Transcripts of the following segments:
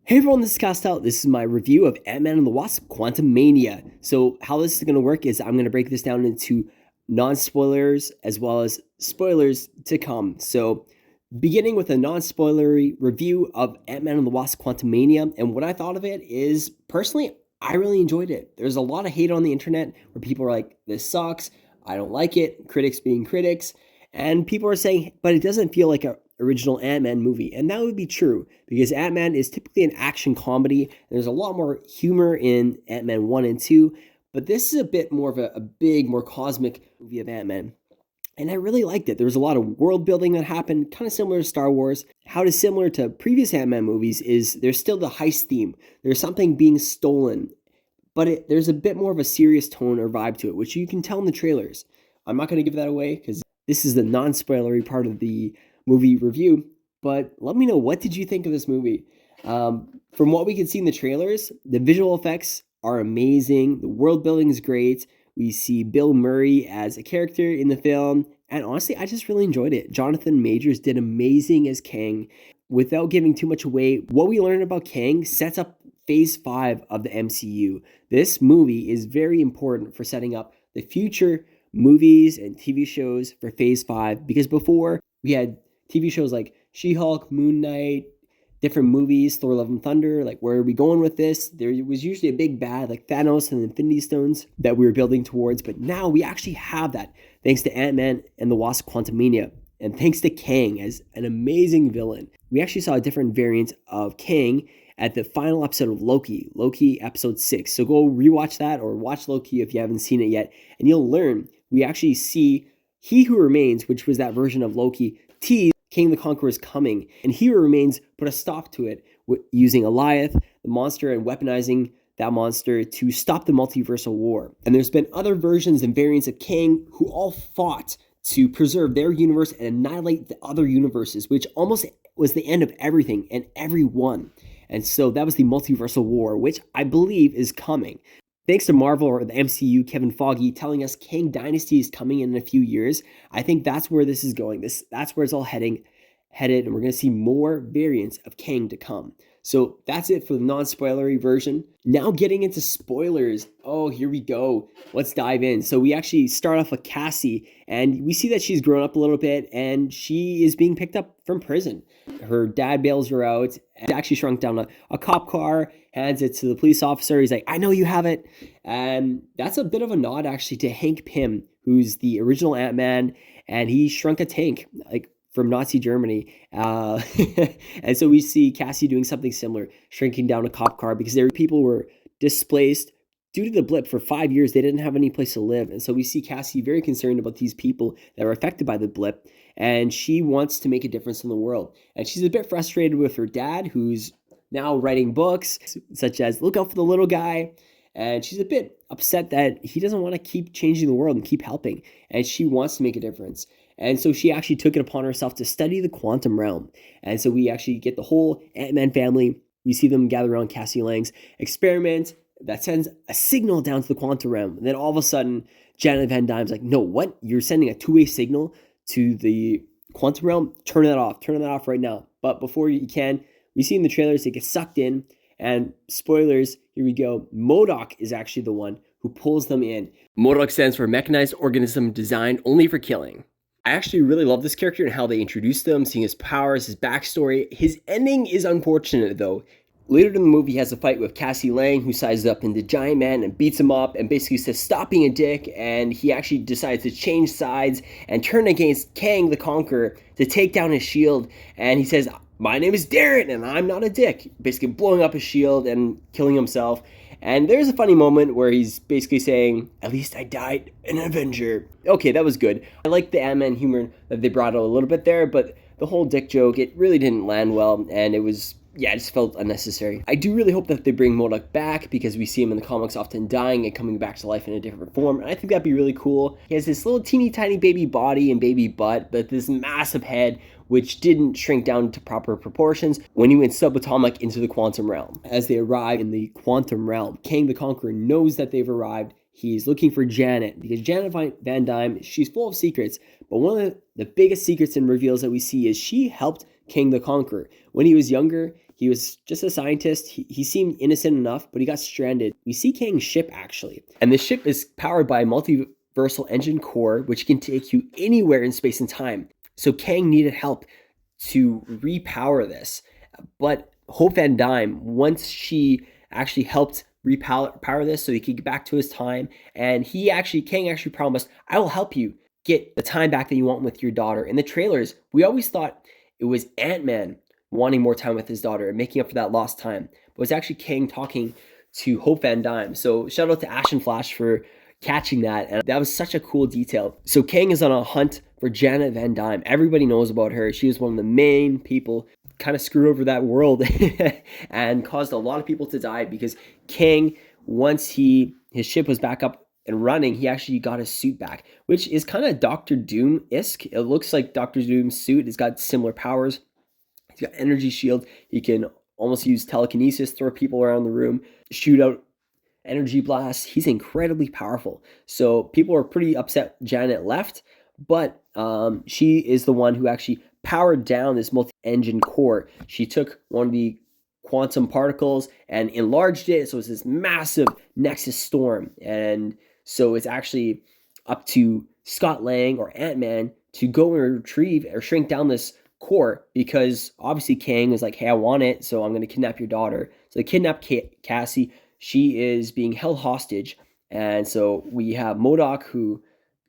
Hey everyone, this is Costel. This is my review of Antman and the Wasp Quantumania. So how this is going to work is I'm going to break this down into non-spoilers as well as spoilers to come. So beginning with a non-spoilery review of Antman and the Wasp Quantumania, and what I thought of it is, personally, I really enjoyed it. There's a lot of hate on the internet where people are like, this sucks, I don't like it, critics being critics, and people are saying, but it doesn't feel like a original Ant-Man movie. And that would be true because Ant-Man is typically an action comedy. There's a lot more humor in Ant-Man 1 and 2, but this is a bit more of a big, more cosmic movie of Ant-Man. And I really liked it. There was a lot of world building that happened, kind of similar to Star Wars. How it is similar to previous Ant-Man movies is there's still the heist theme. There's something being stolen, but there's a bit more of a serious tone or vibe to it, which you can tell in the trailers. I'm not going to give that away because this is the non-spoilery part of the movie review, but let me know, what did you think of this movie? From what we can see in the trailers, the visual effects are amazing. The world building is great. We see Bill Murray as a character in the film, and honestly, I just really enjoyed it. Jonathan Majors did amazing as Kang. Without giving too much away, what we learned about Kang sets up Phase 5 of the MCU. This movie is very important for setting up the future movies and TV shows for Phase 5, because before we had TV shows like She-Hulk, Moon Knight, different movies, Thor Love and Thunder, like where are we going with this? There was usually a big bad like Thanos and the Infinity Stones that we were building towards, but now we actually have that thanks to Ant-Man and the Wasp Quantumania, and thanks to Kang as an amazing villain. We actually saw a different variant of Kang at the final episode of Loki episode 6. So go rewatch that or watch Loki if you haven't seen it yet, and you'll learn we actually see He Who Remains, which was that version of Loki, tease King the Conqueror is coming, and He Who Remains put a stop to it using Goliath, the monster, and weaponizing that monster to stop the multiversal war. And there's been other versions and variants of Kang who all fought to preserve their universe and annihilate the other universes, which almost was the end of everything and everyone. And so that was the multiversal war, which I believe is coming. Thanks to Marvel or the MCU, Kevin Feige telling us Kang Dynasty is coming in a few years. I think that's where this is going. That's where it's all headed, and we're going to see more variants of Kang to come. So that's it for the non-spoilery version. Now getting into spoilers. Oh, here we go. Let's dive in. So we actually start off with Cassie, and we see that she's grown up a little bit, and she is being picked up from prison. Her dad bails her out, and actually shrunk down a cop car, hands it to the police officer. He's like, I know you have it. And that's a bit of a nod actually to Hank Pym, who's the original Ant-Man, and he shrunk a tank, like from Nazi Germany. And so we see Cassie doing something similar, shrinking down a cop car because people were displaced due to the blip for 5 years. They didn't have any place to live. And so we see Cassie very concerned about these people that were affected by the blip, and she wants to make a difference in the world. And she's a bit frustrated with her dad, who's now writing books such as Look Out for the Little Guy. And she's a bit upset that he doesn't want to keep changing the world and keep helping. And she wants to make a difference. And so she actually took it upon herself to study the quantum realm. And so we actually get the whole Ant-Man family. We see them gather around Cassie Lang's experiment that sends a signal down to the quantum realm. And then all of a sudden, Janet Van Dyne's like, no, what? You're sending a two-way signal to the quantum realm? Turn that off. Turn that off right now. But before you can, we see in the trailers they get sucked in. And spoilers, here we go. M.O.D.O.K is actually the one who pulls them in. M.O.D.O.K stands for Mechanized Organism Designed Only for Killing. I actually really love this character and how they introduced him, seeing his powers, his backstory. His ending is unfortunate though. Later in the movie, he has a fight with Cassie Lang, who sizes up into Giant Man and beats him up and basically says, stop being a dick. And he actually decides to change sides and turn against Kang the Conqueror to take down his shield. And he says, my name is Darren and I'm not a dick. Basically blowing up his shield and killing himself. And there's a funny moment where he's basically saying, at least I died an Avenger. Okay, that was good. I like the Ant-Man humor that they brought out a little bit there, but the whole dick joke, it really didn't land well, and it was, yeah, it just felt unnecessary. I do really hope that they bring M.O.D.O.K back, because we see him in the comics often dying and coming back to life in a different form, and I think that'd be really cool. He has this little teeny tiny baby body and baby butt, but this massive head, which didn't shrink down to proper proportions when he went subatomic into the quantum realm. As they arrive in the quantum realm, Kang the Conqueror knows that they've arrived. He's looking for Janet, because Janet Van Dyne, she's full of secrets, but one of the biggest secrets and reveals that we see is she helped Kang the Conqueror. When he was younger, He was just a scientist. He seemed innocent enough, but he got stranded. We see Kang's ship, actually. And this ship is powered by a multiversal engine core, which can take you anywhere in space and time. So Kang needed help to repower this. But Hope Van Dyne, once she actually helped repower this so he could get back to his time, and Kang actually promised, I will help you get the time back that you want with your daughter. In the trailers, we always thought it was Ant-Man wanting more time with his daughter and making up for that lost time. But it was actually Kang talking to Hope Van Dyne. So shout out to Ash and Flash for catching that. And that was such a cool detail. So Kang is on a hunt for Janet Van Dyne. Everybody knows about her. She was one of the main people, kind of screwed over that world and caused a lot of people to die because Kang, once his ship was back up and running, he actually got his suit back, which is kind of Doctor Doom-esque. It looks like Doctor Doom's suit. It's got similar powers. He's got energy shield. He can almost use telekinesis, throw people around the room, shoot out energy blasts. He's incredibly powerful. So people are pretty upset Janet left, but she is the one who actually powered down this multi-engine core. She took one of the quantum particles and enlarged it, so it's this massive Nexus storm. And so it's actually up to Scott Lang or Ant-Man to go and retrieve or shrink down this core, because obviously Kang is like, hey, I want it, so I'm going to kidnap your daughter. So they kidnap Cassie. She is being held hostage. And so we have M.O.D.O.K, who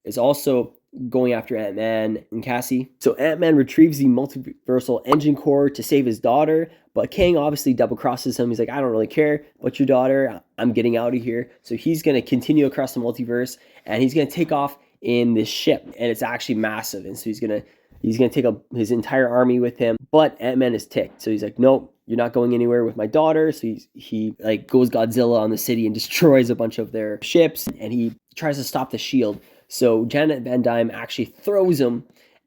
is also going after Ant-Man and Cassie. So Ant-Man retrieves the multiversal engine core to save his daughter, but Kang obviously double crosses him. He's like, I don't really care about your daughter. I'm getting out of here. So he's going to continue across the multiverse, and he's going to take off in this ship, and it's actually massive. And so he's going to take his entire army with him, but Ant-Man is ticked. So he's like, nope, you're not going anywhere with my daughter. So he like goes Godzilla on the city and destroys a bunch of their ships, and he tries to stop the shield. So Janet Van Dyne actually throws him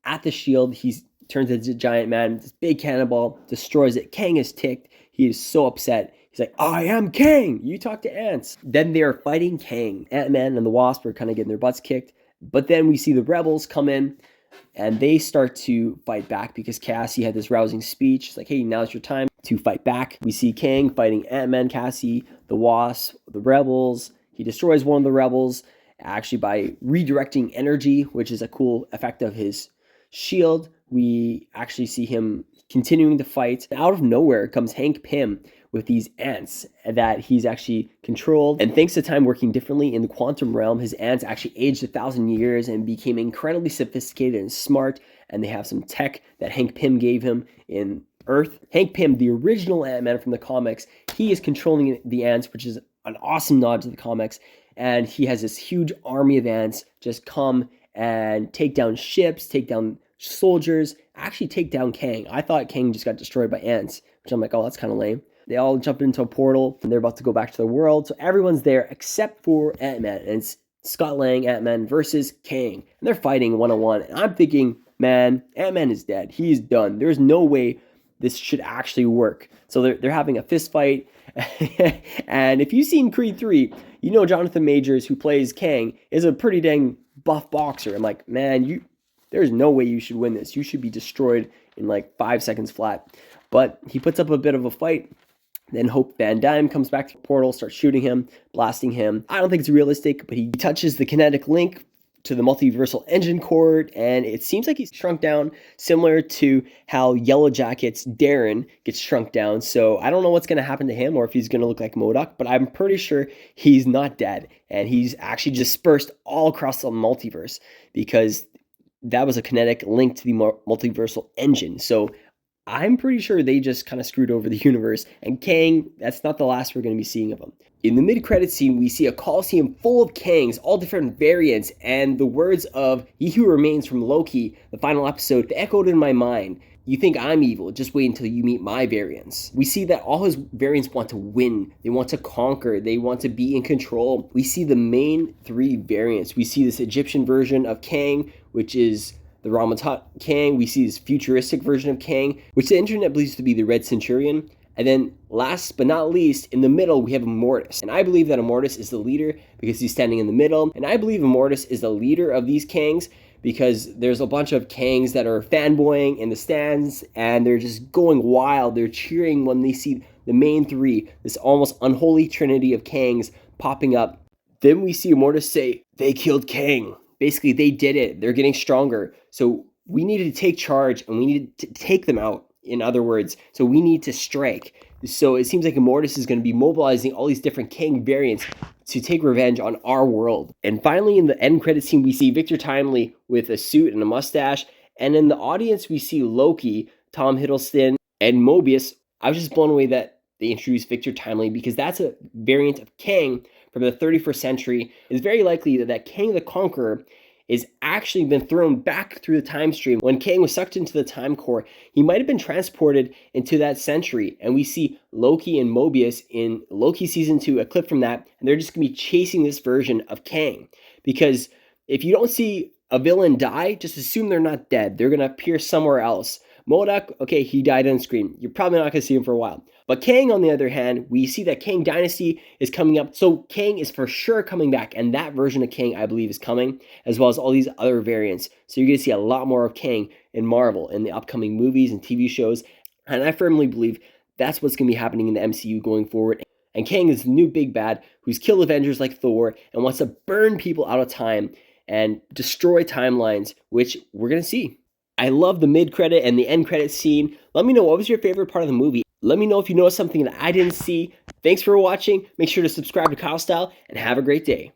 at the shield. He turns into a giant man, this big cannonball, destroys it. Kang is ticked. He is so upset. He's like, I am Kang. You talk to ants. Then they are fighting Kang. Ant-Man and the Wasp are kind of getting their butts kicked. But then we see the rebels come in, and they start to fight back because Cassie had this rousing speech. It's like, hey, now's your time to fight back. We see Kang fighting Ant-Man, Cassie, the Wasp, the rebels. He destroys one of the rebels, actually by redirecting energy, which is a cool effect of his shield. We actually see him continuing to fight. Out of nowhere comes Hank Pym with these ants that he's actually controlled. And thanks to time working differently in the quantum realm, his ants actually aged 1,000 years and became incredibly sophisticated and smart. And they have some tech that Hank Pym gave him in Earth. Hank Pym, the original Ant-Man from the comics, he is controlling the ants, which is an awesome nod to the comics. And he has this huge army of ants just come and take down ships, take down soldiers, actually take down Kang. I thought Kang just got destroyed by ants, which I'm like, oh, that's kind of lame. They all jump into a portal, and they're about to go back to their world. So everyone's there except for Ant-Man. And it's Scott Lang, Ant-Man versus Kang. And they're fighting one-on-one. And I'm thinking, man, Ant-Man is dead. He's done. There's no way this should actually work. So they're having a fist fight. And if you've seen Creed 3, you know Jonathan Majors, who plays Kang, is a pretty dang buff boxer. I'm like, man, there's no way you should win this. You should be destroyed in like 5 seconds flat. But he puts up a bit of a fight. Then Hope Van Dyne comes back to the portal, starts shooting him, blasting him. I don't think it's realistic, but he touches the kinetic link to the multiversal engine core, and it seems like he's shrunk down, similar to how Yellow Jacket's Darren gets shrunk down. So I don't know what's going to happen to him, or if he's going to look like M.O.D.O.K, but I'm pretty sure he's not dead, and he's actually dispersed all across the multiverse, because that was a kinetic link to the multiversal engine. So I'm pretty sure they just kind of screwed over the universe, and Kang, that's not the last we're going to be seeing of him. In the mid-credits scene, we see a coliseum full of Kangs, all different variants, and the words of He Who Remains from Loki, the final episode, echoed in my mind. You think I'm evil, just wait until you meet my variants. We see that all his variants want to win, they want to conquer, they want to be in control. We see the main 3 variants. We see this Egyptian version of Kang, which is the Ramatat Kang. We see this futuristic version of Kang, which the internet believes to be the Red Centurion. And then last but not least, in the middle, we have Immortus. And I believe that Immortus is the leader because he's standing in the middle. And I believe Immortus is the leader of these Kangs because there's a bunch of Kangs that are fanboying in the stands and they're just going wild. They're cheering when they see the main three, this almost unholy trinity of Kangs popping up. Then we see Immortus say, "They killed Kang." Basically, they did it. They're getting stronger. So we needed to take charge and we needed to take them out, in other words. So we need to strike. So it seems like Immortus is going to be mobilizing all these different Kang variants to take revenge on our world. And finally, in the end credits scene, we see Victor Timely with a suit and a mustache. And in the audience, we see Loki, Tom Hiddleston, and Mobius. I was just blown away that they introduced Victor Timely because that's a variant of Kang from the 31st century. It's very likely that Kang the Conqueror is actually been thrown back through the time stream. When Kang was sucked into the time core, he might have been transported into that century. And we see Loki and Mobius in Loki season 2, a clip from that, and they're just gonna be chasing this version of Kang. Because if you don't see a villain die, just assume they're not dead. They're gonna appear somewhere else. M.O.D.O.K, okay, he died on screen. You're probably not gonna see him for a while. But Kang, on the other hand, we see that Kang Dynasty is coming up. So Kang is for sure coming back. And that version of Kang, I believe, is coming, as well as all these other variants. So you're going to see a lot more of Kang in Marvel in the upcoming movies and TV shows. And I firmly believe that's what's going to be happening in the MCU going forward. And Kang is the new big bad who's killed Avengers like Thor and wants to burn people out of time and destroy timelines, which we're going to see. I love the mid-credit and the end credit scene. Let me know, what was your favorite part of the movie? Let me know if you noticed something that I didn't see. Thanks for watching. Make sure to subscribe to Kyle Style and have a great day.